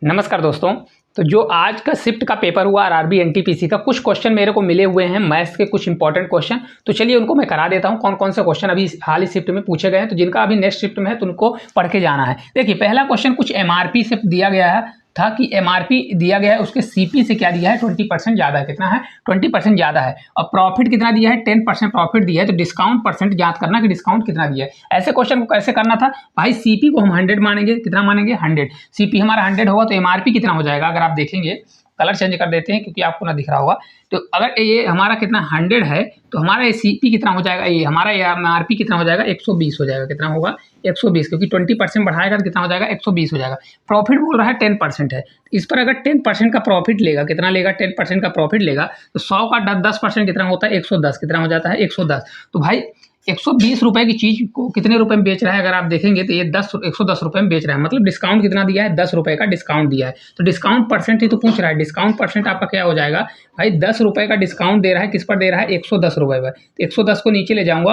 नमस्कार दोस्तों। तो जो आज का शिफ्ट का पेपर हुआ आरआरबी एनटीपीसी का, कुछ क्वेश्चन मेरे को मिले हुए हैं मैथ्स के, कुछ इंपॉर्टेंट क्वेश्चन। तो चलिए उनको मैं करा देता हूं। कौन कौन से क्वेश्चन अभी हाल ही शिफ्ट में पूछे गए हैं, तो जिनका अभी नेक्स्ट शिफ्ट में है तो उनको पढ़ के जाना है। देखिए पहला क्वेश्चन कुछ एमआरपी से दिया गया है था कि एमआरपी दिया गया है, उसके सीपी से क्या दिया है 20% ज़्यादा है। कितना है 20% ज़्यादा है। और प्रॉफिट कितना दिया है 10% प्रॉफिट दिया है। तो डिस्काउंट परसेंट ज्ञात करना कि डिस्काउंट कितना दिया है। ऐसे क्वेश्चन को कैसे करना था भाई, सीपी को हम 100 मानेंगे। कितना मानेंगे 100। सीपी हमारा 100 होगा तो एमआरपी कितना हो जाएगा, अगर आप देखेंगे कलर चेंज कर देते हैं क्योंकि आपको ना दिख रहा होगा। तो अगर ये हमारा कितना 100 है तो हमारा ये सीपी कितना हो जाएगा, ये हमारा एमआरपी कितना हो जाएगा 120 हो जाएगा। कितना होगा 120, क्योंकि 20% बढ़ाएगा तो कितना हो जाएगा 120 हो जाएगा। प्रॉफिट बोल रहा है 10% है। इस पर अगर 10% का प्रॉफिट लेगा, कितना लेगा 10% का प्रॉफिट लेगा, तो 100 का 10% कितना होता है 110। कितना हो जाता है 110। तो भाई 120 रुपए की चीज को कितने रुपए में बेच रहा है, अगर आप देखेंगे तो ये 110 रुपए में बेच रहा है। मतलब डिस्काउंट कितना दिया है 10 रुपए का डिस्काउंट दिया है। तो डिस्काउंट परसेंट ही तो पूछ रहा है। डिस्काउंट परसेंट आपका क्या हो जाएगा भाई, 10 रुपए का डिस्काउंट दे रहा है। किस पर दे रहा है 110 रुपए पर। तो 110 को नीचे ले जाऊंगा,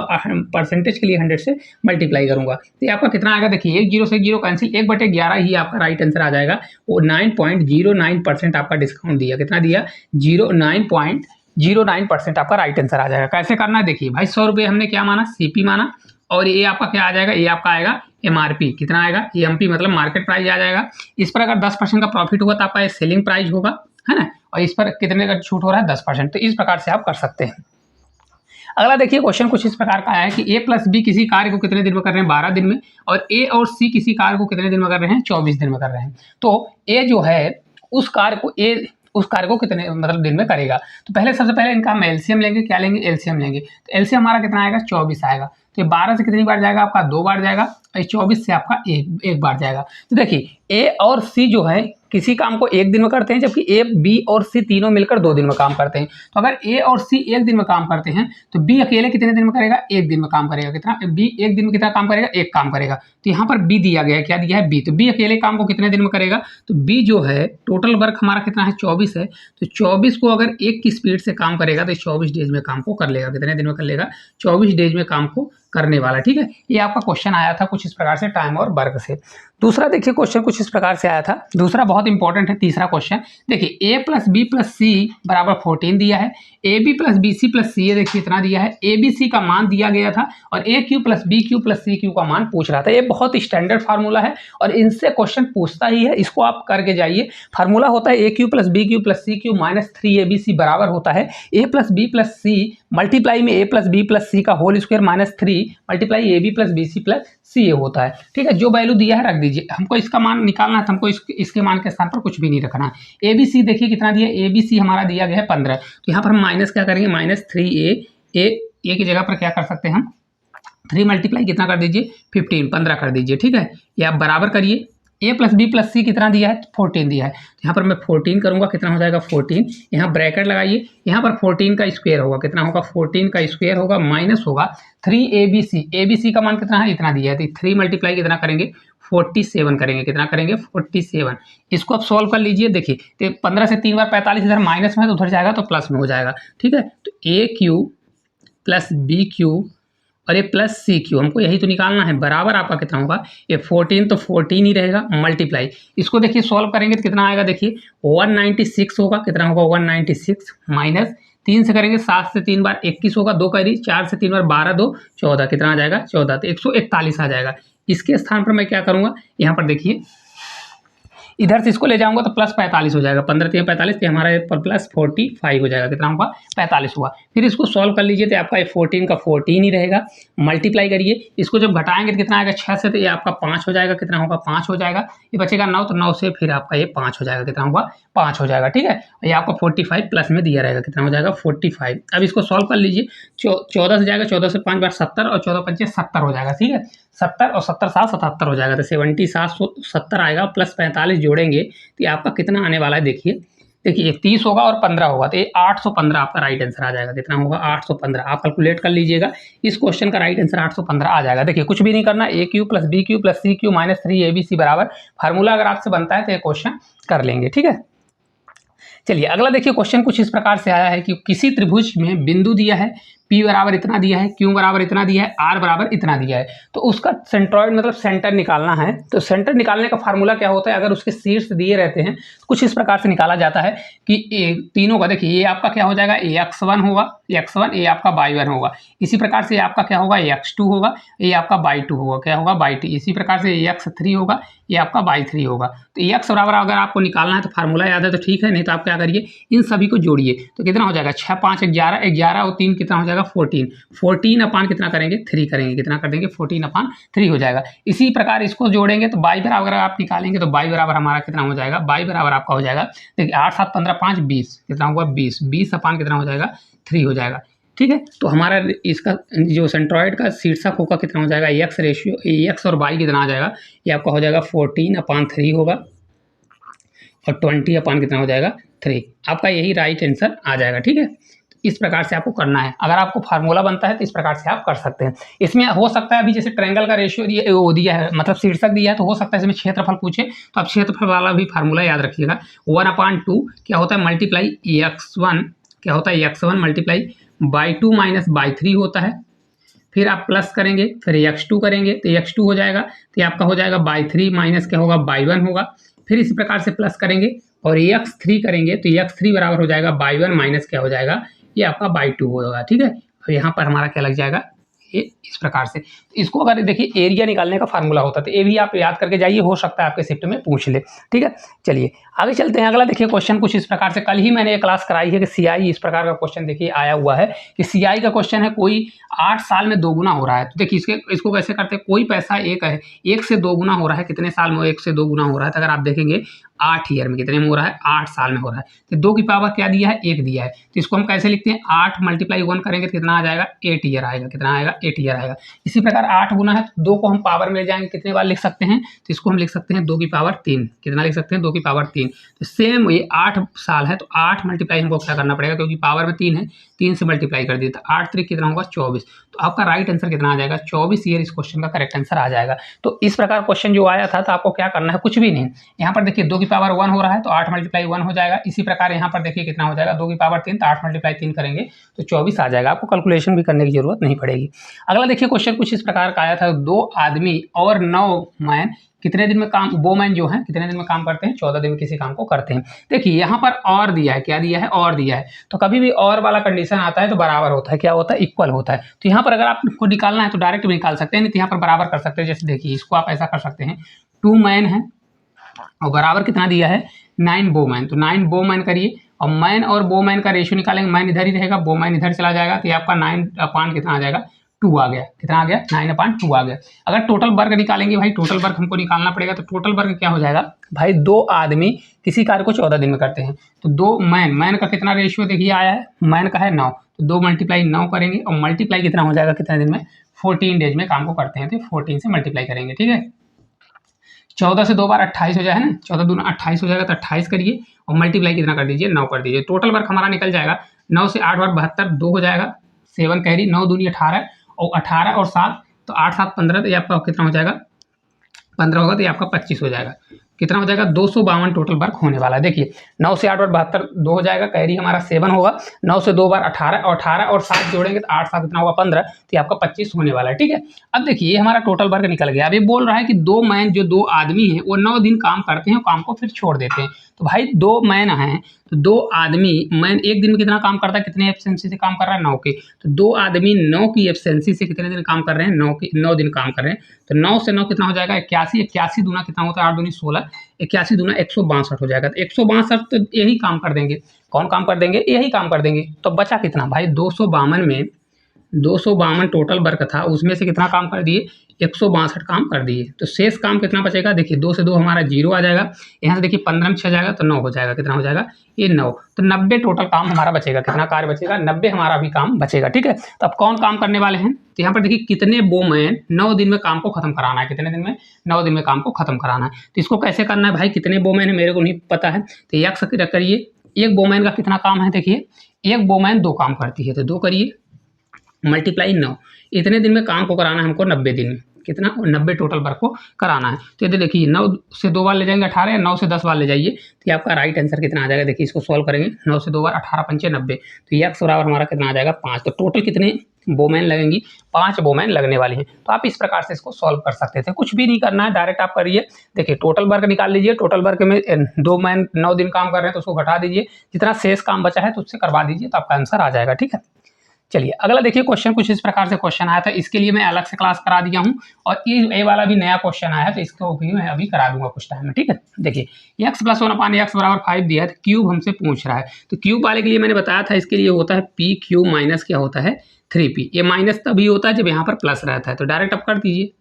परसेंटेज के लिए 100 से मल्टीप्लाई करूंगा तो ये आपका कितना आएगा। देखिए 1 0 से 0 कैंसिल, 1/11 ही आपका राइट आंसर आ जाएगा। वो 9.09% आपका डिस्काउंट दिया। कितना दिया 09% आपका राइट आंसर आ जाएगा। कैसे करना है देखिए भाई, 100 रुपये हमने क्या माना सीपी माना, और ये आपका क्या आ जाएगा, ये आपका आएगा एमआरपी। कितना आएगा एमपी मतलब मार्केट प्राइस आ जाएगा। इस पर अगर 10% का प्रॉफिट होगा तो आपका ये सेलिंग प्राइस होगा, है ना। और इस पर कितने का छूट हो रहा है 10%। तो इस प्रकार से आप कर सकते हैं। अगला देखिए क्वेश्चन कुछ इस प्रकार का है कि ए प्लस बी किसी कार्य को कितने दिन में कर रहे हैं 12 दिन में, और ए और सी किसी कार्य को कितने दिन में कर रहे हैं 24 दिन में कर रहे हैं। तो ए जो है उस कार्य को कितने मतलब दिन में करेगा। तो पहले सबसे पहले इनका हम एलसीएम लेंगे। क्या लेंगे एलसीएम लेंगे। तो एलसीएम हमारा कितना आएगा 24 आएगा। तो ये 12 से कितनी बार जाएगा आपका 2 बार जाएगा, और 24 से आपका एक बार जाएगा। तो देखिए ए और सी जो है किसी काम को एक दिन में करते हैं, जबकि ए बी और सी तीनों मिलकर 2 दिन में काम करते हैं। तो अगर ए और सी एक दिन में काम करते हैं तो बी अकेले कितने दिन में करेगा, एक दिन में काम करेगा। कितना बी एक दिन में कितना काम करेगा, एक काम करेगा। तो यहाँ पर बी दिया गया है, क्या दिया है बी। तो बी अकेले काम को कितने दिन में करेगा, तो बी जो है टोटल वर्क हमारा कितना है 24 है। तो 24 को अगर एक की स्पीड से काम करेगा तो 24 डेज में काम को कर लेगा। कितने दिन में कर लेगा 24 डेज में काम को करने वाला। ठीक है, ये आपका क्वेश्चन आया था कुछ इस प्रकार से टाइम और वर्क से। दूसरा देखिए क्वेश्चन कुछ इस प्रकार से आया था। दूसरा बहुत इंपॉर्टेंट है तीसरा क्वेश्चन। देखिए A plus B plus C बराबर 14 दिया है। A B plus B C plus C देखिए इतना दिया है। ए बी सी का मान दिया गया था और A cube plus B cube plus C cube का मान पूछ रहा था। ये बहुत स्टैंडर्ड फार्मूला है और इनसे क्वेश्चन पूछता ही है। इसको आप करके जाइए। फार्मूला होता है A cube plus B cube plus C cube minus 3abc बराबर होता है A plus B plus C multiply में A plus B plus C का whole square minus 3 multiply A B plus B C plus C A होता है। ठीक है, जो वैल्यू दिया है रख दीजिए। हमको इसका मान निकालना है तो हमको इसके मान के स्थान पर कुछ भी नहीं रखना। ए बी सी देखिए कितना दिया, ए बी सी हमारा दिया गया है 15। तो यहाँ पर हम माइनस क्या करेंगे, माइनस 3a ए की जगह पर क्या कर सकते हैं हम 3 मल्टीप्लाई कितना कर दीजिए 15 कर दीजिए। ठीक है, ये आप बराबर करिए। ए प्लस बी प्लस सी कितना दिया है 14 दिया है। तो यहाँ पर मैं 14 करूँगा, कितना हो जाएगा 14। यहाँ ब्रैकेट लगाइए, यहाँ पर 14 का स्क्वायर होगा। कितना होगा 14 का स्क्वायर होगा माइनस होगा 3abc। abc का मान कितना है इतना दिया है। तो 3 मल्टीप्लाई कितना करेंगे 47 करेंगे। कितना करेंगे 47। इसको आप सॉल्व कर लीजिए। देखिए तो 15 से 3 बार 45 इधर माइनस में है तो उधर जाएगा तो प्लस में हो जाएगा। ठीक है, तो ए क्यू प्लस बी क्यू और ये प्लस सी क्यू हमको यही तो निकालना है। बराबर आपका कितना होगा, ये 14 तो 14 ही रहेगा मल्टीप्लाई। इसको देखिए सॉल्व करेंगे तो कितना आएगा, देखिए 196 होगा। कितना होगा 196 माइनस 3 से करेंगे 7 से 3 बार 21 होगा, 2 करी 4 से 3 बार 12 2 14। कितना आ जाएगा 14। तो 141 आ जाएगा। इसके स्थान पर मैं क्या करूँगा, यहाँ पर देखिए इधर से इसको ले जाऊंगा तो प्लस 45 हो जाएगा। 15 3 45 तो हमारे पर प्लस 45 हो जाएगा। कितना होगा 45 हुआ। फिर इसको सॉल्व कर लीजिए तो आपका ये 14 का 14 ही रहेगा। मल्टीप्लाई करिए, इसको जब घटाएंगे तो कितना आएगा 6 से, तो ये आपका 5 हो जाएगा। कितना होगा 5 हो जाएगा। ये बचेगा 9, तो 9 से फिर आपका ये 5 हो जाएगा। कितना होगा 5 हो जाएगा। ठीक है, ये आपका 45 प्लस में दिया रहेगा। कितना हो जाएगा 45। अब इसको सॉल्व कर लीजिए। 14 से जाएगा, 14 से 5 बार 70 और 14 पंचे 70 हो जाएगा। ठीक है, 70 और 70 7 77 हो जाएगा। तो 70 आएगा प्लस 45 जोड़ेंगे तो ये आपका कितना आने वाला है, देखिए 30 होगा और 15 होगा तो ये 815 आपका राइट आंसर आ जाएगा। कितना होगा 815। आप कैलकुलेट कर लीजिएगा। इस क्वेश्चन का राइट आंसर 815 आ जाएगा। देखिए कुछ भी नहीं करना, A cube plus B cube plus C cube minus 3abc बराबर फार्मूला अगर आपसे बनता है तो ये क्वेश्चन कर लेंगे। ठीक है, चलिए अगला देखिए क्वेश्चन कुछ इस प्रकार से आया है कि किसी त्रिभुज में बिंदु दिया है, P बराबर इतना दिया है, Q बराबर इतना दिया है, R बराबर इतना दिया है। तो उसका सेंट्रॉइड मतलब सेंटर निकालना है। तो सेंटर निकालने का फार्मूला क्या होता है, अगर उसके शीर्ष दिए रहते हैं कुछ इस प्रकार से निकाला जाता है कि तीनों का देखिए, ये आपका क्या हो जाएगा, x1 होगा, x1, ये आपका y1 होगा। इसी प्रकार से आपका क्या होगा, x2 होगा, ये आपका y2 होगा, क्या होगा, y2। इसी प्रकार से x3 होगा, ये आपका y3 होगा। तो x बराबर अगर आपको निकालना है तो फार्मूला याद है तो ठीक है, नहीं तो आप क्या करिए, इन सभी को जोड़िए। तो कितना हो जाएगा, 6 5 11, 11 और 3 कितना हो जाएगा, 14। 14 अपान कितना करेंगे, 3 करेंगे, कितना कर देंगे, 14 अपान 3 हो जाएगा। इसी प्रकार इसको जोड़ेंगे तो y बराबर आप निकालेंगे तो y बराबर हमारा कितना हो जाएगा, y बराबर आपका हो जाएगा, देखिए 8 7 15 5 20, कितना हुआ 20, 20 अपान कितना हो जाएगा, 3 हो जाएगा। ठीक है, तो हमारा इसका जो सेंट्रॉइड का शीर्षक होगा कितना हो जाएगा, एक्स रेशियो, एक्स और वाई कितना आ जाएगा, ये आपका हो जाएगा 14/3 होगा और 20 कितना हो जाएगा, 3। आपका यही राइट आंसर आ जाएगा। ठीक है, इस प्रकार से आपको करना है। अगर आपको फार्मूला बनता है तो इस प्रकार से आप कर सकते हैं। इसमें हो सकता है अभी जैसे ट्रायंगल का रेशियो वो दिया है, मतलब शीर्षक दिया है, तो हो सकता है इसमें क्षेत्रफल पूछे तो आप क्षेत्रफल वाला भी फार्मूला याद रखिएगा। 1/2 क्या होता है, मल्टीप्लाई x1, क्या होता है, x1 multiply y2 minus y3 होता है। फिर आप प्लस करेंगे, फिर x2 करेंगे तो x2 हो जाएगा, तो आपका हो जाएगा y3 माइनस क्या होगा, y1 होगा। फिर इसी प्रकार से प्लस करेंगे और x3 करेंगे तो x3 बराबर हो जाएगा y1 माइनस क्या हो जाएगा, ये आपका y2 होगा। ठीक है, और यहाँ पर हमारा क्या लग जाएगा, ये इस प्रकार से। इसको अगर देखिए एरिया निकालने का फार्मूला होता है तो ये भी आप याद करके जाइए, हो सकता है आपके शिफ्ट में पूछ ले। ठीक है, चलिए आगे चलते हैं। अगला देखिए क्वेश्चन कुछ इस प्रकार से, कल ही मैंने एक क्लास कराई है कि सीआई इस प्रकार का क्वेश्चन देखिए आया हुआ है कि सीआई का क्वेश्चन है, कोई 8 साल में 2 गुना हो रहा है। तो देखिए इसको कैसे करते हैं, कोई पैसा एक है, 1 से 2 गुना हो रहा है, कितने साल में 1 से 2 गुना हो रहा है, तो अगर आप देखेंगे 8 ईयर में कितने में हो रहा है, 8 साल में हो रहा है। तो 2 की पावर क्या दिया है, 1 दिया है, तो इसको हम कैसे लिखते हैं, 8 × 1 करेंगे तो कितना आ जाएगा, 8 ईयर आएगा, कितना आएगा, 8 ईयर आएगा। इसी प्रकार 8 गुना है तो 2 को हम पावर में ले जाएंगे, कितने बार लिख सकते हैं, तो इसको हम लिख सकते हैं 2 की पावर 3, कितना लिख सकते हैं, 2 की पावर 3। तो सेम ये 8 साल है तो 8 मल्टीप्लाई हमको क्या करना पड़ेगा, क्योंकि पावर में 3 है, 3 से मल्टीप्लाई कर दिया तो 8 3 कितना होगा, 24। तो आपका राइट आंसर कितना आ जाएगा, 24 ईयर इस क्वेश्चन का करेक्ट आंसर आ जाएगा। तो इस प्रकार क्वेश्चन जो आया था तो आपको क्या करना है, कुछ भी नहीं, यहाँ पर देखिए 2 की पावर 1 हो रहा है तो 8 × 1 हो जाएगा। इसी प्रकार यहाँ पर देखिए कितना हो जाएगा, 2 की पावर 3 तो 8 × 3 करेंगे तो 24 आ जाएगा। आपको कैलकुलेशन भी करने की जरूरत नहीं पड़ेगी। अगला देखिए क्वेश्चन कुछ इस प्रकार का आया था, 2 आदमी और 9 मैन कितने दिन में काम, वोमैन जो है कितने दिन में काम करते हैं, 14 दिन में किसी काम को करते हैं। देखिए यहाँ पर और दिया है, क्या दिया है, और दिया है। तो कभी भी और वाला कंडीशन आता है तो बराबर होता है, क्या होता है, इक्वल होता है। तो यहाँ पर अगर आपको निकालना है तो डायरेक्ट भी निकाल सकते हैं, नहीं तो यहाँ पर बराबर कर सकते हैं। जैसे देखिए इसको आप ऐसा कर सकते हैं, 2 मैन है और बराबर कितना दिया है, 9 वोमैन। तो 9 वोमैन करिए और मैन और वोमैन का रेशियो निकालेंगे, मैन इधर ही रहेगा, वोमैन इधर चला जाएगा, तो आपका 9 कितना आ जाएगा, 2 आ गया, कितना आ गया, 9/2 आ गया। अगर टोटल वर्ग निकालेंगे भाई, टोटल वर्ग हमको निकालना पड़ेगा, तो टोटल वर्ग क्या हो जाएगा भाई, 2 आदमी किसी कार्य को 14 दिन में करते हैं तो 2 मैन का कितना रेशियो देखिए आया है, मैन का है 9, तो 2 × 9 करेंगे और मल्टीप्लाई कितना हो जाएगा, कितने दिन में, 14 डेज में काम को करते हैं, तो 14 से मल्टीप्लाई करेंगे। ठीक है, 14 से 2 बार 28 हो जाए, है ना, 14 दूना 28 हो जाएगा, तो 28 करिए और मल्टीप्लाई कितना कर दीजिए, 9 कर दीजिए। टोटल वर्क हमारा निकल जाएगा, 9 से 8 बार 72, 2 हो जाएगा, 7 कैरी, 9 दूनी 18 और 18 और 7 तो 8 7 15, तो ये आपका कितना हो जाएगा, 15 होगा तो ये आपका 25 हो जाएगा, कितना हो जाएगा, 252 टोटल वर्क होने वाला है। देखिए 9 से 8 बार 72, 2 हो जाएगा, कैरी हमारा 7 होगा, 9 से 2 बार 18 और 18 और 7 जोड़ेंगे तो 8 7 कितना होगा, 15, तो ये आपका 25 होने वाला है। ठीक है, अब देखिए ये हमारा टोटल वर्क निकल गया। अब ये बोल रहा है कि 2 मैन जो 2 आदमी हैं वो 9 दिन काम करते हैं, काम को फिर छोड़ देते हैं। तो भाई 2 मैन हैं तो 2 आदमी, मैन एक दिन में कितना काम करता है, कितने एफिशिएंसी से काम कर रहा है, 9 के, तो 2 आदमी 9 की एफिशिएंसी से कितने दिन काम कर रहे हैं, 9 दिन काम कर रहे हैं। तो 9 से 9 कितना हो जाएगा, 81, 81 दूना कितना होता है, 8 दूनी 16, 81 दूना 162 हो जाएगा। तो 162 तो यही काम कर देंगे, कौन काम कर देंगे, यही काम कर देंगे। तो बचा कितना भाई, 252 में 252 टोटल वर्क था, उसमें से कितना काम कर दिए, 162 काम कर दिए। तो शेष काम कितना बचेगा, देखिए 2 से 2 हमारा 0 आ जाएगा, यहाँ से देखिए 15 में 6 जाएगा तो 9 हो जाएगा, कितना हो जाएगा, ये 9। तो 90 टोटल काम हमारा बचेगा, कितना कार्य बचेगा, 90 हमारा भी काम बचेगा। ठीक है, तो अब कौन काम करने वाले हैं, तो यहाँ पर देखिए कितने वोमैन 9 दिन में काम को खत्म कराना है, कितने दिन में, 9 दिन में काम को खत्म कराना है। तो इसको कैसे करना है भाई, कितने वोमैन है मेरे को नहीं पता है, तो यक्स करिए, एक वोमैन का कितना काम है, देखिए एक वोमैन 2 काम करती है, तो 2 करिए मल्टीप्लाई 9, इतने दिन में काम को कराना है हमको 90 दिन में, कितना, 90 टोटल वर्क को कराना है। तो ये देखिए 9 से 2 बार ले जाएंगे 18 या 9 से 10 बार ले जाइए, तो ये आपका राइट आंसर कितना आ जाएगा। देखिए इसको सॉल्व करेंगे, 9 से 2 बार 18 पंचे 90, तो ये x बराबर हमारा कितना आ जाएगा 5। तो टोटल कितने बोमैन लगेंगी, 5 बोमैन लगने वाली हैं। तो आप इस प्रकार से इसको सॉल्व कर सकते थे, कुछ भी नहीं करना है, डायरेक्ट आप करिए। देखिए टोटल वर्क निकाल लीजिए, टोटल वर्क में 2 मैन 9 दिन काम कर रहे हैं तो उसको घटा दीजिए, जितना शेष काम बचा है तो उससे करवा दीजिए, तो आपका आंसर आ जाएगा। ठीक है, चलिए अगला देखिए क्वेश्चन कुछ इस प्रकार से क्वेश्चन आया था, इसके लिए मैं अलग से क्लास करा दिया हूँ, और ये वाला भी नया क्वेश्चन आया है तो इसको भी मैं अभी करा दूंगा कुछ टाइम में। ठीक है, देखिए x + 1/x बराबर 5 दिया है, तो क्यूब हमसे पूछ रहा है। तो क्यूब वाले के लिए मैंने बताया था, इसके लिए होता है p क्यूब माइनस क्या होता है 3p। ये माइनस तभी होता है जब यहाँ पर प्लस रहता है, तो डायरेक्ट आप कर दीजिए।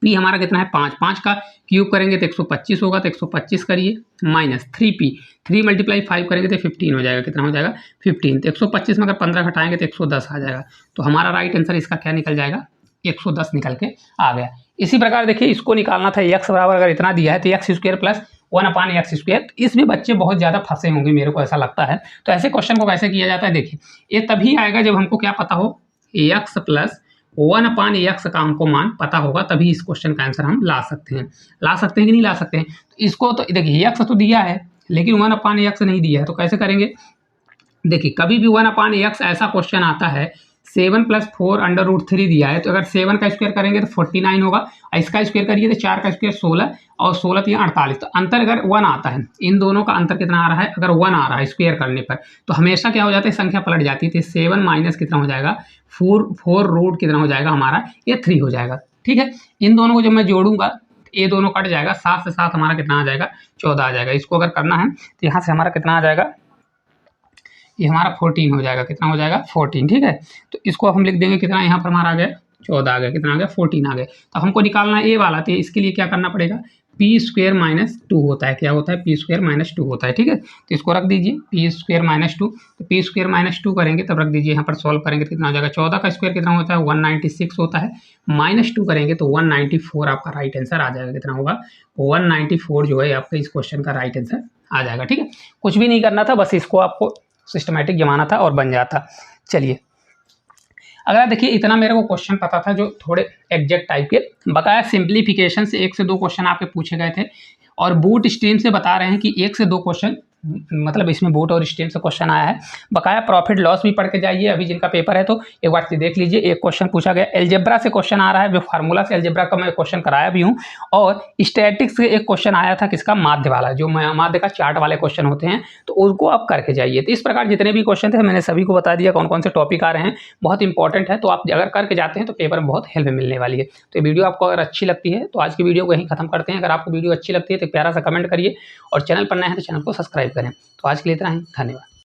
p हमारा कितना है 5, 5 का क्यूब करेंगे तो 125 होगा, तो 125 करिए माइनस 3p, 3 × 5 करेंगे तो 15 हो जाएगा। कितना हो जाएगा 15। तो 125 में अगर 15 घटाएंगे तो 110 आ जाएगा। तो हमारा राइट आंसर इसका क्या निकल जाएगा, 110 निकल के आ गया। इसी प्रकार देखिए इसको निकालना था, x बराबर अगर इतना दिया है तो x² + 1/x²। इसमें बच्चे बहुत ज़्यादा फंसे होंगे, मेरे को ऐसा लगता है। तो ऐसे क्वेश्चन को कैसे किया जाता है, देखिए ये तभी आएगा जब हमको क्या पता हो, x + 1/x का हमको मान पता होगा, तभी इस क्वेश्चन का आंसर हम ला सकते हैं। ला सकते हैं कि नहीं ला सकते हैं, तो इसको तो देखिए x तो दिया है लेकिन 1/x नहीं दिया है, तो कैसे करेंगे। देखिए कभी भी 1/x ऐसा क्वेश्चन आता है, 7 + 4√3 दिया है, तो अगर 7 का स्क्वायर करेंगे तो 49 होगा, और इसका स्क्वायर करिए तो 4 का स्क्वायर 16, और 16 3 48। तो अंतर अगर 1 आता है, इन दोनों का अंतर कितना आ रहा है, अगर 1 आ रहा है स्क्वायर करने पर, तो हमेशा क्या हो जाता है, संख्या पलट जाती है। तो 7 माइनस कितना हो जाएगा 4 रूट कितना हो जाएगा हमारा, ये 3 हो जाएगा। ठीक है, इन दोनों को जब मैं जोड़ूंगा ये दोनों कट जाएगा, 7 से 7 हमारा कितना आ जाएगा 14 आ जाएगा। इसको अगर करना है तो यहाँ से हमारा कितना आ जाएगा, ये हमारा 14 हो जाएगा। कितना हो जाएगा 14। ठीक है, तो इसको हम लिख देंगे कितना, यहाँ पर हमारा आ गया 14 आ गया, कितना आ गया 14 आ गया। तो हमको निकालना है ए वाला, तो इसके लिए क्या करना पड़ेगा, p² - 2 होता है, क्या होता है p² - 2 होता है। ठीक है, तो इसको रख दीजिए p² - 2, तो p² - 2 करेंगे तब रख दीजिए, यहाँ पर सॉल्व करेंगे तो कितना हो जाएगा, 14 का स्क्वायर कितना होता है 196 होता है, -2 करेंगे तो 194 आपका राइट आंसर आ जाएगा। कितना होगा 194 जो है आपका इस क्वेश्चन का राइट आंसर आ जाएगा। ठीक है, कुछ भी नहीं करना था, बस इसको आपको सिस्टमैटिक जमाना था और बन जाता। चलिए अगला देखिए, इतना मेरे को क्वेश्चन पता था जो थोड़े एग्जैक्ट टाइप के, बकाया सिंप्लीफिकेशन से 1 से 2 क्वेश्चन आपके पूछे गए थे, और बूट स्ट्रीम से बता रहे हैं कि 1 से 2 क्वेश्चन, मतलब इसमें बूट और स्ट्रीम से क्वेश्चन आया है। बकाया प्रॉफिट लॉस भी पढ़ के जाइए, अभी जिनका पेपर है तो एक बार देख लीजिए। एक क्वेश्चन पूछा गया एलजेब्रा से क्वेश्चन आ रहा है, जो फार्मूला से एलजेब्रा का मैं क्वेश्चन कराया भी हूँ, और स्टैटिक्स से एक क्वेश्चन आया था किसका, माध्य वाला, जो माध्य का चार्ट वाले क्वेश्चन होते हैं, तो उसको आप करके जाइए। तो इस प्रकार जितने भी क्वेश्चन थे मैंने सभी को बता दिया कौन कौन से टॉपिक आ रहे हैं, बहुत इंपॉर्टेंट है, तो आप अगर करके जाते हैं तो पेपर में बहुत हेल्प मिलने वाली है। तो ये वीडियो आपको अगर अच्छी लगती है तो आज की वीडियो को यहीं खत्म करते हैं। अगर आपको वीडियो अच्छी लगती है तो प्यारा सा कमेंट करिए, और चैनल पर नए हैं तो चैनल को सब्सक्राइब करें। तो आज के लिए इतना ही, धन्यवाद।